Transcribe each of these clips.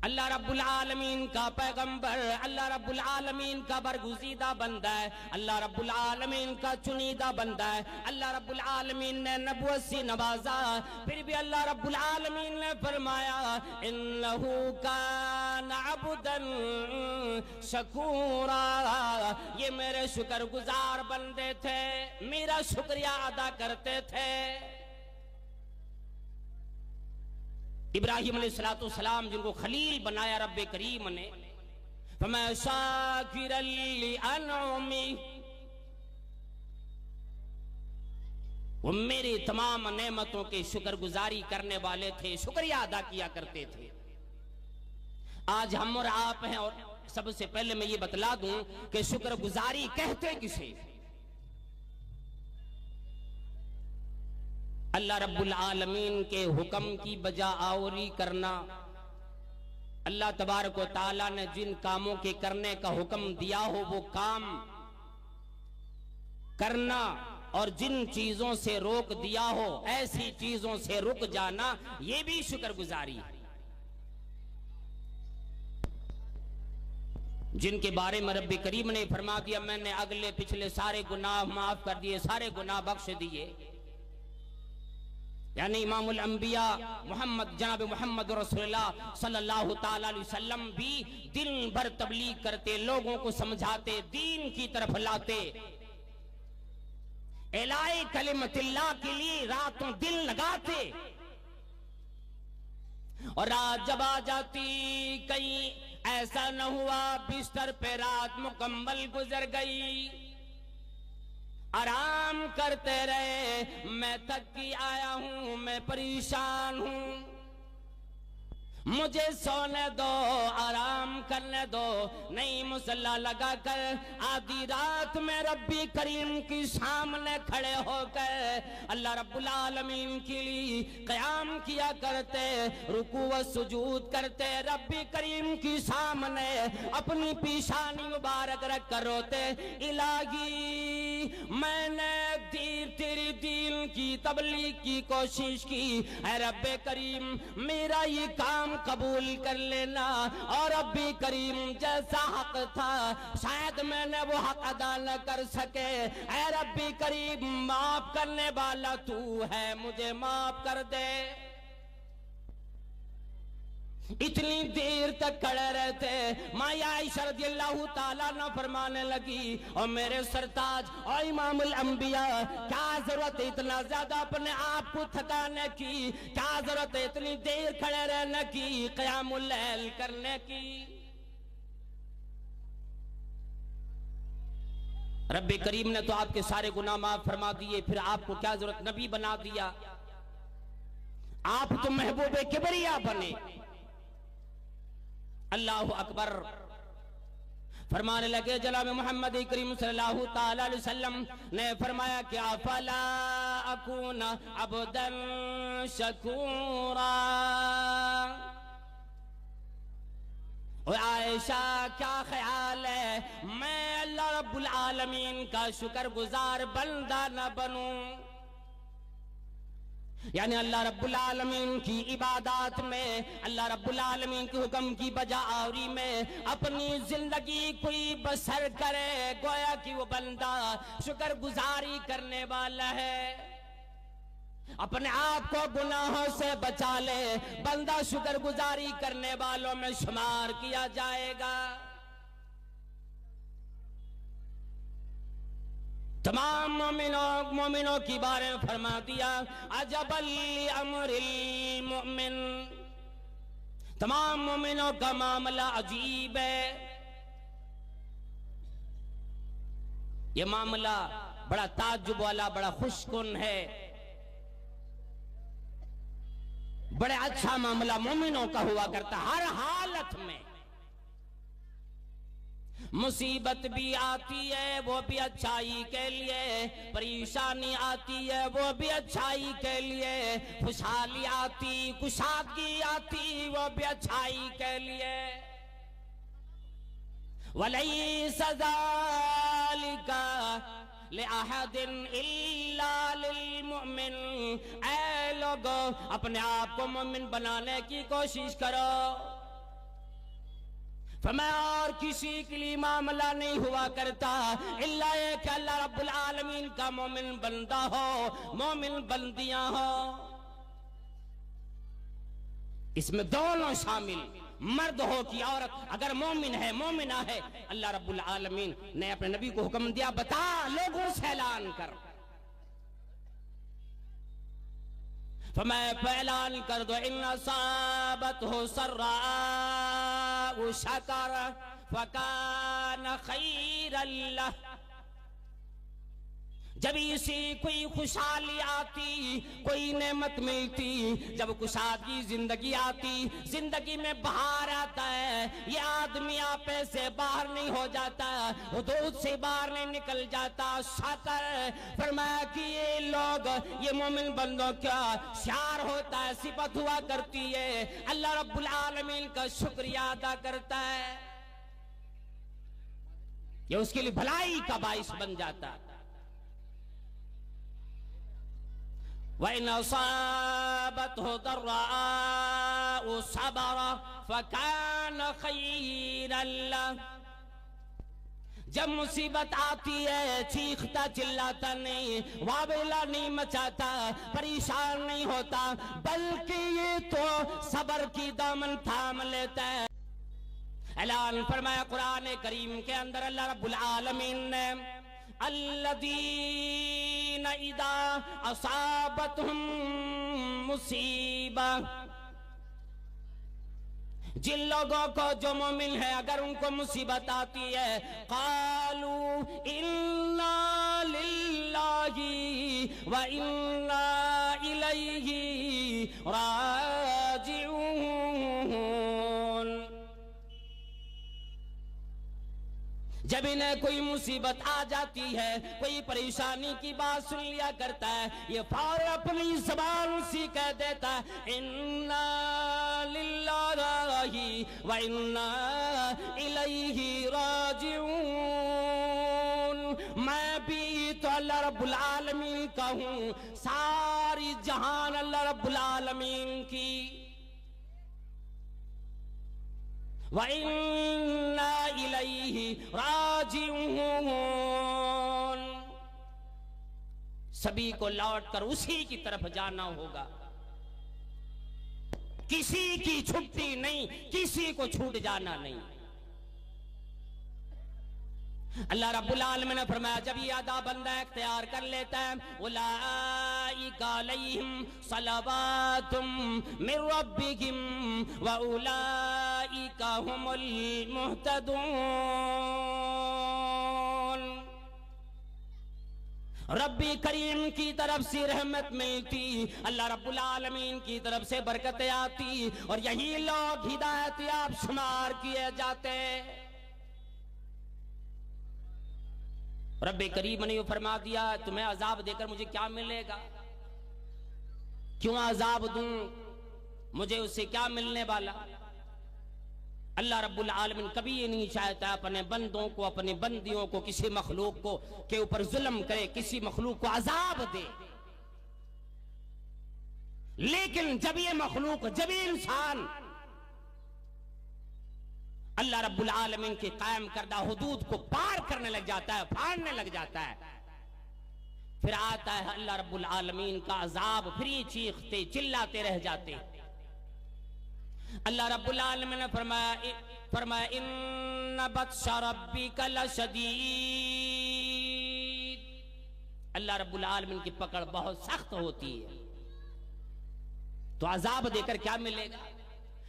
अल्लाह रब्बुल आलमीन का पैगंबर, अल्लाह रब्बुल आलमीन का बरगुज़ीदा बंदा है, अल्लाह रब्बुल आलमीन का चुनीदा बंदा है। अल्लाह रब्बुल आलमीन ने नबुव्वत से नवाजा, फिर भी अल्लाह रब्बुल आलमीन ने फरमाया इन्नहु कान अब्दन शकूरा, ये मेरे शुक्रगुजार बंदे थे, मेरा शुक्रिया अदा करते थे। इब्राहिम अलैहिस्सलाम जिनको खलील बनाया रब्बे करीम ने, फमा शाकिरन लिअनउमी, वो मेरी तमाम नेमतों के शुक्रगुजारी करने वाले थे, शुक्रिया अदा किया करते थे। आज हम और आप हैं, और सबसे पहले मैं ये बतला दूं कि शुक्रगुजारी कहते किसे? अल्लाह रब्बुल आलमीन के हुक्म की बजा आवरी करना, अल्लाह तबारक व तआला ने जिन कामों के करने का हुक्म दिया हो वो काम करना, और जिन चीजों से रोक दिया हो ऐसी चीजों से रुक जाना, ये भी शुक्रगुजारी है। जिनके बारे में रब्बे करीम ने फरमा दिया मैंने अगले पिछले सारे गुनाह माफ कर दिए, सारे गुनाह बख्श दिए, यानी इमामुल अंबिया मोहम्मद जनाब मोहम्मद रसूलुल्लाह सल्लल्लाहु ताला अलैहि वसल्लम भी दिन भर तबलीग करते, लोगों को समझाते, दीन की तरफ लाते, इलाए कलिमतिल्लाह के लिए रातों दिन लगाते, और रात जब आ जाती कहीं ऐसा न हुआ बिस्तर पे रात मुकम्मल गुजर गई, आराम करते रहे, मैं थक के आया हूं, मैं परेशान हूं, मुझे सोने दो, आराम करने दो, नहीं मुसल्ला लगा कर आधी रात में रब्बी करीम के सामने खड़े होकर अल्लाह रब्बुल आलमीन के लिए क़याम किया करते, रुकू व सुजूद करते, रब्बी करीम के सामने अपनी पेशानी मुबारक रख कर रोते, इलाही मैंने तेरी दीन की तबलीग की कोशिश की, है रब्बे करीम मेरा ये काम कबूल कर लेना, और रब्बी करीम जैसा हक था शायद मैंने वो हक अदा न कर सके, ऐ रब्बी करीम माफ करने वाला तू है, मुझे माफ कर दे। इतनी देर तक खड़े रहते, माया आयशा रज़ियल्लाहु ताला न फरमाने लगी, और मेरे सरताज और इमामुल अंबिया क्या जरूरत है इतना ज्यादा अपने आप को थकाने की, क्या जरूरत है इतनी देर खड़े रहने की, क़यामुल लैल करने की। रब्बे करीम ने तो आपके सारे गुनाह माफ फरमा दिए, फिर आपको क्या जरूरत, नबी बना दिया, आप तो महबूबे किबरिया बने। अल्लाहु अकबर फरमाने लगे, जनाब मोहम्मद करीम सल्लल्लाहु ताला अलैहि वसल्लम ने फरमाया कि अफला अकूना अब्दन शकूरा, आयशा क्या ख्याल है मैं अल्लाह रब्बुल आलमीन का शुक्रगुजार बंदा न बनूं? यानी अल्लाह रब्बुल आलमीन की इबादत में, अल्लाह रब्बुल आलमीन के हुक्म की बजा आवरी में अपनी जिंदगी कोई बसर करे, गोया कि वो बंदा शुक्रगुजारी करने वाला है, अपने आप को गुनाहों से बचा ले, बंदा शुक्रगुजारी करने वालों में शुमार किया जाएगा। तमाम मोमिनों की बारे में फरमा दिया अजबल अमरिल मोमिन, तमाम मोमिनों का मामला अजीब है। ये मामला बड़ा ताज्जुब वाला, बड़ा खुशकुन है, बड़े अच्छा मामला मोमिनों का हुआ करता। हर हालत में मुसीबत भी आती है वो भी अच्छाई के लिए, परेशानी आती है वो भी अच्छाई के लिए, खुशहाली आती, कुशादगी आती वो भी अच्छाई के लिए। वलैसा ज़ालिका लिअहदिन इल्ला लिलमुमिन, ऐ लोगों अपने आप को मोमिन बनाने की कोशिश करो, फरमाया और किसी के लिए मामला नहीं हुआ करता इल्ला ये कि अल्लाह रब्बुल आलमीन का मोमिन बंदा हो, मोमिन बंदियां हो। इसमें दोनों शामिल, मर्द हो कि औरत, अगर मोमिन है मोमिना है, अल्लाह रब्बुल आलमीन ने अपने नबी को हुक्म दिया, बता लोगों से ऐलान कर। फरमाया ऐलान कर दो, इन असाबत हो सर्रा शकर फकान खैरन लह। जब इसे कोई खुशहाली आती, कोई नेमत मिलती, जब कुशादगी जिंदगी आती, जिंदगी में बाहर आता है, ये आदमी आपे से बाहर नहीं हो जाता, हुदूद से बाहर नहीं निकल जाता। शाकर फरमाया कि ये लोग, ये मोमिन बंदों का शार होता है, सिफत हुआ करती है, अल्लाह रब्बुल आलमीन का शुक्रिया अदा करता है, ये उसके लिए भलाई का बाइस बन जाता है। वइन असाबतहु दर्राअ सबरा फकान खैरन लह। जब मुसीबत आती है चीखता चिल्लाता नहीं, वावेला नहीं मचाता, परेशान नहीं होता, बल्कि ये तो सबर की दामन थाम लेता है। ऐलान फरमाया कुरान करीम के अंदर अल्लाह रब्बुल आलमीन ने, अल्लज़ीना इज़ा असाबतहुम मुसीबा, जिन लोगों को जो मोमिन है अगर उनको मुसीबत आती है, क़ालू इन्ना लिल्लाहि व इन्ना इलैहि राजिऊन। जब इन्हें कोई मुसीबत आ जाती है, कोई परेशानी की बात सुन लिया करता है, ये फौरन अपनी ज़बान सी कह देता है, इन्ना लिल्लाहि व इन्ना इलैहि राजिऊन। मैं भी तो अल्लाह रब्बुल आलमीन का हूँ, सारी जहान अल्लाह रब्बुल आलमीन की। व इन्ना इलैहि राजिऊन। सभी को लौट कर उसी की तरफ जाना होगा, किसी की छुट्टी नहीं, किसी को छूट जाना नहीं। अल्लाह रब्बुल आलमीन ने फरमाया जब ये अदा बंदा इख्तियार कर लेता है, उलाइका अलैहिम सलवातुम मिर रब्बिहिम व उलाइका हुमुल मुहतदून। रब्बी करीम की तरफ से रहमत मिलती, अल्लाह रब्बुल आलमीन की तरफ से बरकतें आती, और यही लोग हिदायत याब शुमार किए जाते। रब्बे करीम ने फरमा दिया, तुम्हें अजाब देकर मुझे क्या मिलेगा, क्यों अजाब दूं, मुझे उससे क्या मिलने वाला। अल्लाह रब्बुल आलमीन कभी ये नहीं चाहता अपने बंदों को, अपने बंदियों को, किसी मखलूक को के ऊपर जुल्म करे, किसी मखलूक को अजाब दे। लेकिन जब ये मखलूक, जब ये इंसान अल्लाह रब्बुल आलमीन के कायम करदा हुदूद को पार करने लग जाता है, फाड़ने लग जाता है, फिर आता है अल्लाह रब्बुल आलमीन का अजाब, फिर ये चीखते चिल्लाते रह जाते। अल्लाह रब्बुल आलमीन ने फरमाया इन्न बत्शा रब्बिका लशदीद। अल्लाह रब्बुल आलमीन की पकड़ बहुत सख्त होती है, तो अजाब देकर क्या मिलेगा।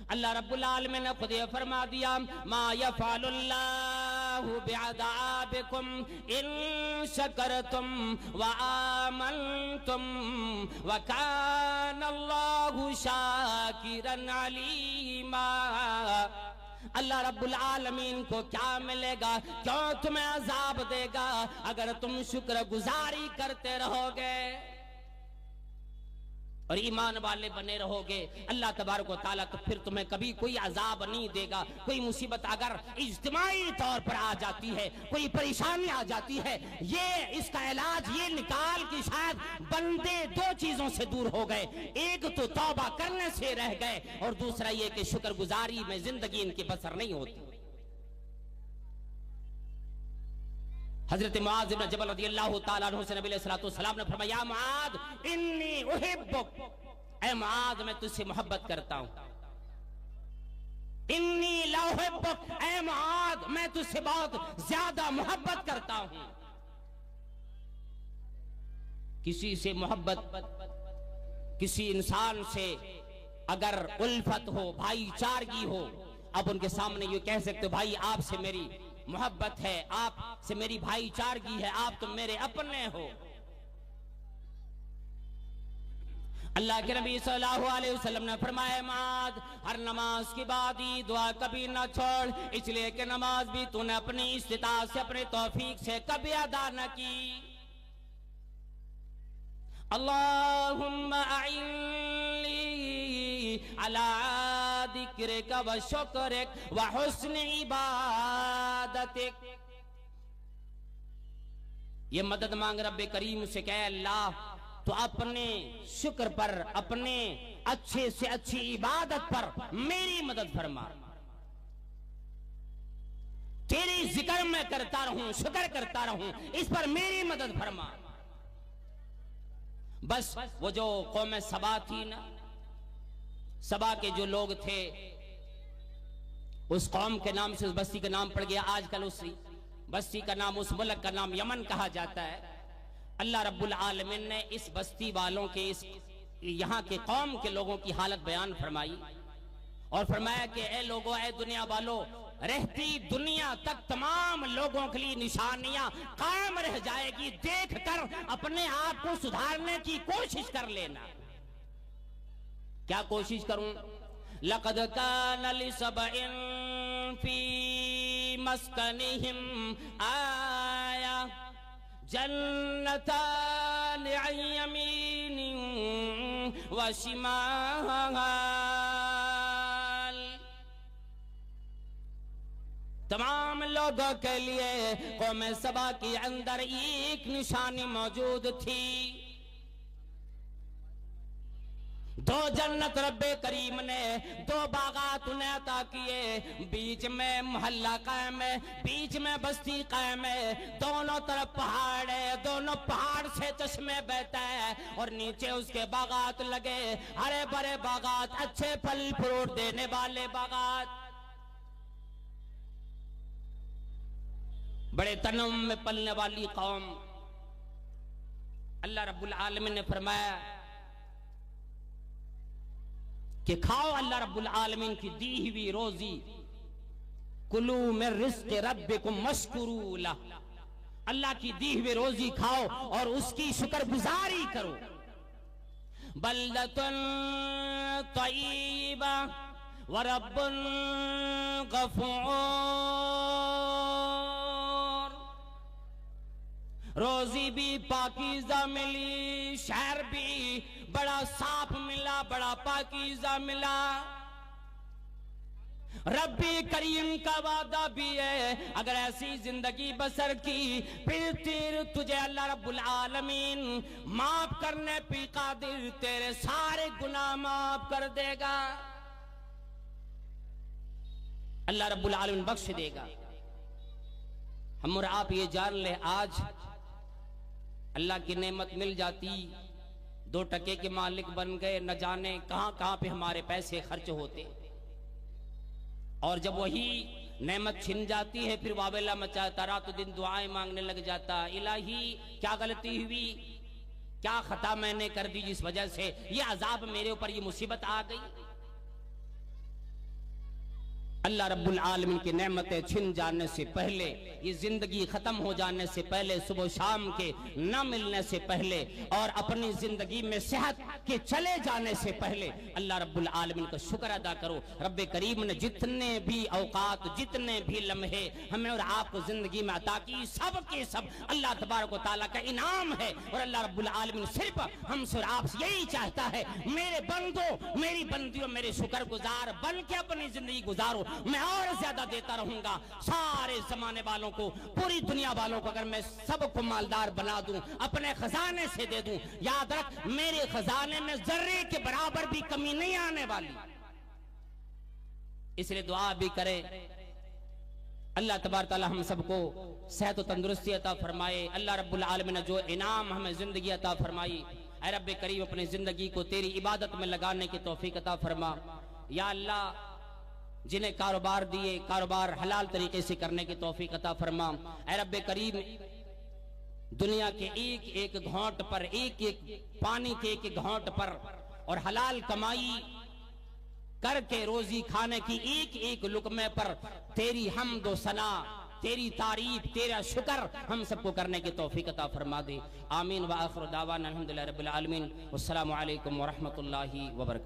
अल्लाह रब्बुल आलमीन ने खुद फरमा दिया, मा यफ़अलुल्लाहु बिअज़ाबिकुम इन शकरतुम व आमनतुम व कानल्लाहु शाकिरन अलीमा। अल्लाह रब्बुल आलमीन को क्या मिलेगा, क्यों तुम्हें अजाब देगा अगर तुम शुक्रगुजारी करते रहोगे और ईमान वाले बने रहोगे। अल्लाह तबारक व तआला तो फिर तुम्हें कभी कोई अजाब नहीं देगा। कोई मुसीबत अगर इज्तिमाई तौर पर आ जाती है, कोई परेशानी आ जाती है, ये इसका इलाज ये निकाल कि शायद बंदे दो चीजों से दूर हो गए, एक तो तौबा करने से रह गए और दूसरा ये कि शुक्रगुजारी में जिंदगी इनकी बसर नहीं होती। हजरत मुआज इब्न जबल रदियल्लाहु ताला अन्हु से नबी अलैहिस्सलातु वस्सलाम ने फरमाया, या मुआज इन्नी उहिब्बुक, ऐ मुआज मैं तुझसे मोहब्बत करता हूं। इन्नी ला उहिब्बुक, ऐ मुआज मैं तुझसे बहुत ज्यादा मोहब्बत करता हूं। किसी से मोहब्बत, किसी इंसान से अगर उल्फत हो, भाईचारगी हो, आप उनके सामने ये कह सकते हो, भाई आपसे मेरी मोहब्बत है, आपसे मेरी भाईचारगी है, आप तो मेरे अपने हो। अल्लाह के नबी सल्लल्लाहु अलैहि वसल्लम ने फरमाया, मुआज हर नमाज के बाद ही दुआ कभी ना छोड़, इसलिए कि नमाज भी तूने अपनी इस्तिताअत से, अपने तौफीक से कभी अदा न की। अल्लाहुम्मा अइन्नी अला दिक्रिक व शुक्रिक व हुस्नि इबादतिक। ये मदद मांग रब्बे करीम से, कहे अल्लाह तो अपने शुक्र पर, अपने अच्छे से अच्छी इबादत पर मेरी मदद फरमा। तेरी जिक्र मैं करता रहूं, शुक्र करता रहूं, इस पर मेरी मदद फरमा। बस वो जो कौम सबा थी ना, सबा के जो लोग थे, उस कौम के नाम से उस बस्ती का नाम पड़ गया। आजकल उस बस्ती का नाम, उस मुल्क का नाम यमन कहा जाता है। अल्लाह रब्बुल आलमीन ने इस बस्ती वालों के, इस यहाँ के कौम के लोगों की हालत बयान फरमाई और फरमाया कि ए लोगों, ए दुनिया वालों, रहती दुनिया तक तमाम लोगों के लिए निशानियां कायम रह जाएगी, देखकर अपने आप को सुधारने की कोशिश कर लेना। क्या कोशिश करूं? लक़द कान लिसबइन फी मस्कनिहिम आया जन्नतान अन यमीनिन व शिमाल। तमाम लोगों के लिए कौम सबा के अंदर एक निशानी मौजूद थी। दो जन्नत रब्बे करीम ने, दो बागात उन्हें अता किए, बीच में मोहल्ला कायम है, बीच में बस्ती कायम है, दोनों तरफ पहाड़ है, दोनों पहाड़ से चश्मे बहता है और नीचे उसके बागात लगे, हरे भरे बागात, अच्छे फल फ्रूट देने वाले बागात, बड़े तनम में पलने वाली कौम। अल्लाह रब्बुल आलमीन ने फरमाया कि खाओ अल्लाह रब्बुल आलमीन की दी हुई रोजी, कुलू मिन रिज़्क़ि रब्बिकुम वश्कुरू लह। अल्लाह की दी हुई रोजी खाओ और उसकी शुक्रगुजारी करो। बल्दतुन तय्यिबा व रब्बुन गफूर। रोजी भी पाकीज़ा मिली, शहर भी बड़ा साफ मिला, बड़ा पाकीज़ा मिला। रब्बी करीम का वादा भी है, अगर ऐसी जिंदगी बसर की फिर तुझे अल्लाह रब्बुल आलमीन माफ करने पे कादिर, तेरे सारे गुनाह माफ कर देगा। अल्लाह रब्बुल आलमीन बख्श देगा। हम और आप ये जान ले, आज अल्लाह की नेमत मिल जाती, 2 टके के मालिक बन गए, न जाने कहां कहां पे हमारे पैसे खर्च होते। और जब वही नेमत छिन जाती है, फिर वावेला मचाता, रातों दिन दुआएं मांगने लग जाता, इलाही क्या गलती हुई, क्या खता मैंने कर दी जिस वजह से ये अजाब मेरे ऊपर, ये मुसीबत आ गई। अल्लाह रब्बुल आलमीन की नेमतें छिन जाने से पहले, ये जिंदगी खत्म हो जाने से पहले, सुबह शाम के न मिलने से पहले और अपनी जिंदगी में सेहत के चले जाने से पहले अल्लाह रब्बुल आलमीन का शुक्र अदा करो। रब्बे करीम ने जितने भी औकात, जितने भी लम्हे हमें और आपको जिंदगी में अता की, सब के सब अल्लाह तबारक व तआला का इनाम है। और अल्लाह रब्बुल आलमीन सिर्फ हमसे और आपसे यही चाहता है, मेरे बंदो, मेरी बंदियों, मेरे शुक्रगुजार बन के अपनी जिंदगी गुजारो। मैं और ज्यादा देता रहूंगा सारे जमाने वालों को, पूरी दुनिया वालों को। अगर मैं सबको मालदार बना दूं, अपने खजाने से दे दूं, याद रख मेरे खजाने में जर्रे के बराबर भी कमी नहीं आने वाली। इसलिए दुआ भी करें, अल्लाह तबारक तआला हम सबको सेहत व तंदुरुस्ती अता फरमाए। अल्लाह रब्बुल आलमीन ने जो इनाम हमें जिंदगी अता फरमाई, ऐ रब्बे करीम अपनी जिंदगी को तेरी इबादत में लगाने की तौफीक अता फरमा। या अल्लाह जिन्हें कारोबार दिए, कारोबार हलाल तरीके से करने की तौफीक अता फरमा। ऐ रब्बे करीम दुनिया के एक एक घोंट पर, एक एक पानी के एक एक घोंट पर और हलाल कमाई करके रोजी खाने की एक एक लुकमे पर तेरी हम्द व सना, तेरी तारीफ, तेरा शुक्र हम सबको करने की तौफीक अता फरमा दे। आमीन व आखिर दावाना अल्हम्दुलिल्लाहि रब्बिल आलमीन। वस्सलामु अलैकुम व रहमतुल्लाहि व बरकातहू।